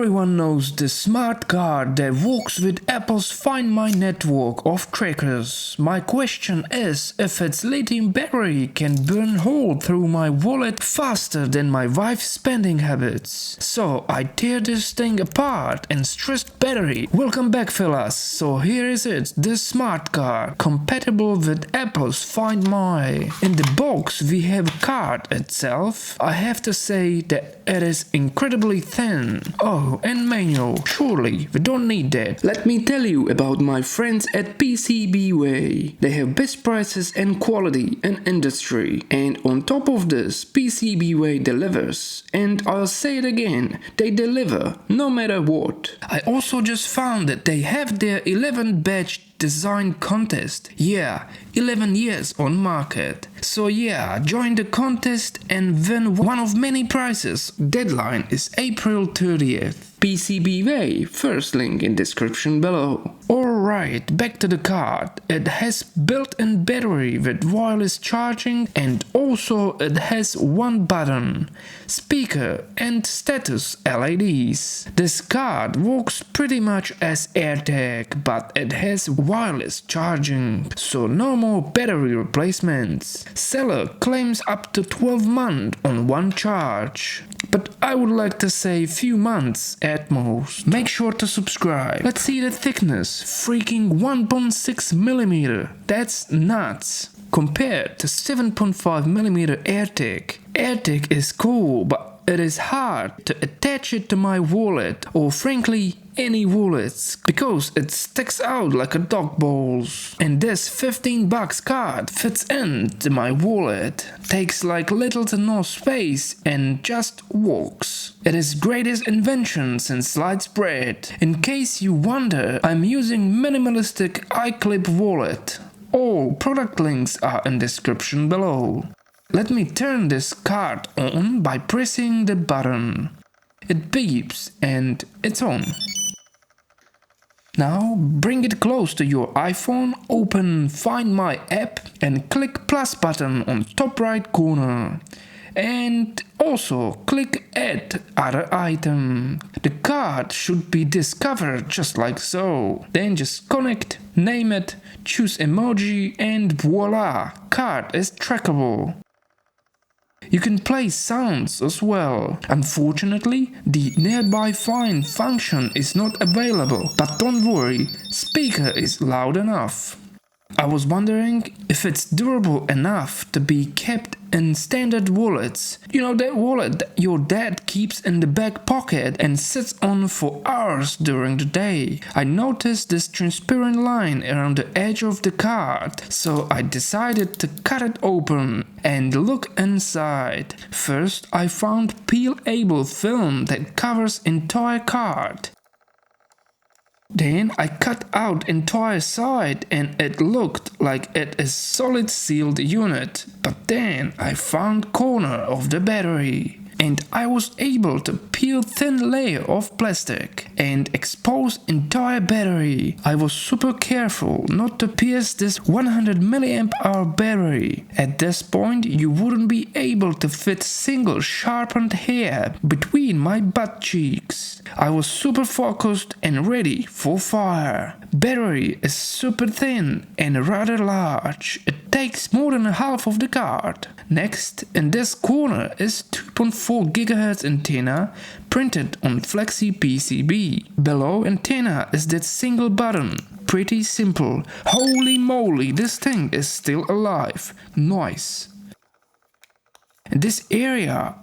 Everyone knows the smart card that works with Apple's Find My network of trackers. My question is if its lithium battery can burn hole through my wallet faster than my wife's spending habits. So I tear this thing apart and stressed battery. Welcome back fellas, so here is it, the smart card, compatible with Apple's Find My. In the box we have card itself. I have to say that it is incredibly thin. Oh, and manual. Surely, we don't need that. Let me tell you about my friends at PCBWay. They have best prices and quality in industry. And on top of this, PCBWay delivers. And I'll say it again, they deliver no matter what. I also just found that they have their 11 batch design contest. Yeah, 11 years on market. So yeah, join the contest and win one of many prizes. Deadline is April 30th. PCBWay, first link in description below. Alright, back to the card. It has built-in battery with wireless charging and also it has one button, speaker and status LEDs. This card works pretty much as AirTag, but it has wireless charging, so no more battery replacements. Seller claims up to 12 months on one charge, but I would like to say few months at most. Make sure to subscribe. Let's see the thickness, freaking 1.6mm. That's nuts. Compared to 7.5mm AirTag. AirTag is cool, but it is hard to attach it to my wallet or frankly any wallets because it sticks out like a dog balls. And this $15 card fits into my wallet, takes like little to no space and just works. It is greatest invention since sliced bread. In case you wonder, I'm using minimalistic iClip wallet. All product links are in description below. Let me turn this card on by pressing the button. It beeps and it's on. Now bring it close to your iPhone, open Find My app and click plus button on top right corner. And also click add other item. The card should be discovered just like so. Then just connect, name it, choose emoji and voila, card is trackable. You can play sounds as well. Unfortunately, the nearby find function is not available, but don't worry, speaker is loud enough. I was wondering if it's durable enough to be kept in standard wallets. You know, that wallet that your dad keeps in the back pocket and sits on for hours during the day. I noticed this transparent line around the edge of the card, so I decided to cut it open and look inside. First, I found peelable film that covers entire card. Then I cut out entire side and it looked like it is solid sealed unit, but then I found corner of the battery. And I was able to peel thin layer of plastic and expose entire battery. I was super careful not to pierce this 100 mAh battery. At this point you wouldn't be able to fit single sharpened hair between my butt cheeks. I was super focused and ready for fire. Battery is super thin and rather large. It takes more than half of the card. Next, in this corner is 2.4 GHz antenna printed on flexi PCB. Below antenna is that single button. Pretty simple. Holy moly, this thing is still alive. Nice. In this area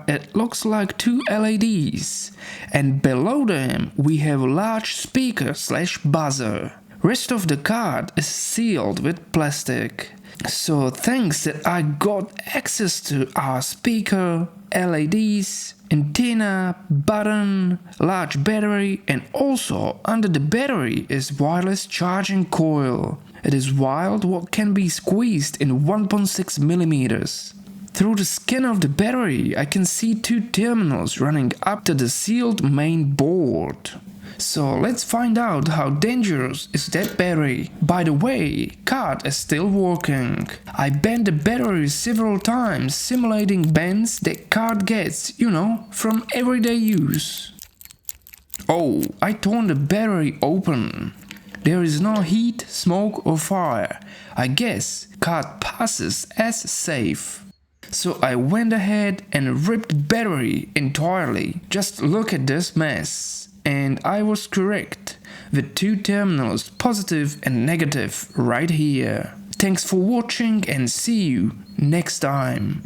it looks like two LEDs, and below them we have a large speaker / buzzer. Rest of the card is sealed with plastic. So things that I got access to are speaker, LEDs, antenna, button, large battery, and also under the battery is wireless charging coil. It is wild what can be squeezed in 1.6mm. Through the skin of the battery I can see two terminals running up to the sealed main board. So let's find out how dangerous is that battery. By the way, card is still working. I bent the battery several times, simulating bends that card gets, you know, from everyday use. Oh, I turned the battery open. There is no heat, smoke or fire. I guess card passes as safe. So I went ahead and ripped battery entirely. Just look at this mess. And I was correct, with two terminals, positive and negative, right here. Thanks for watching and see you next time.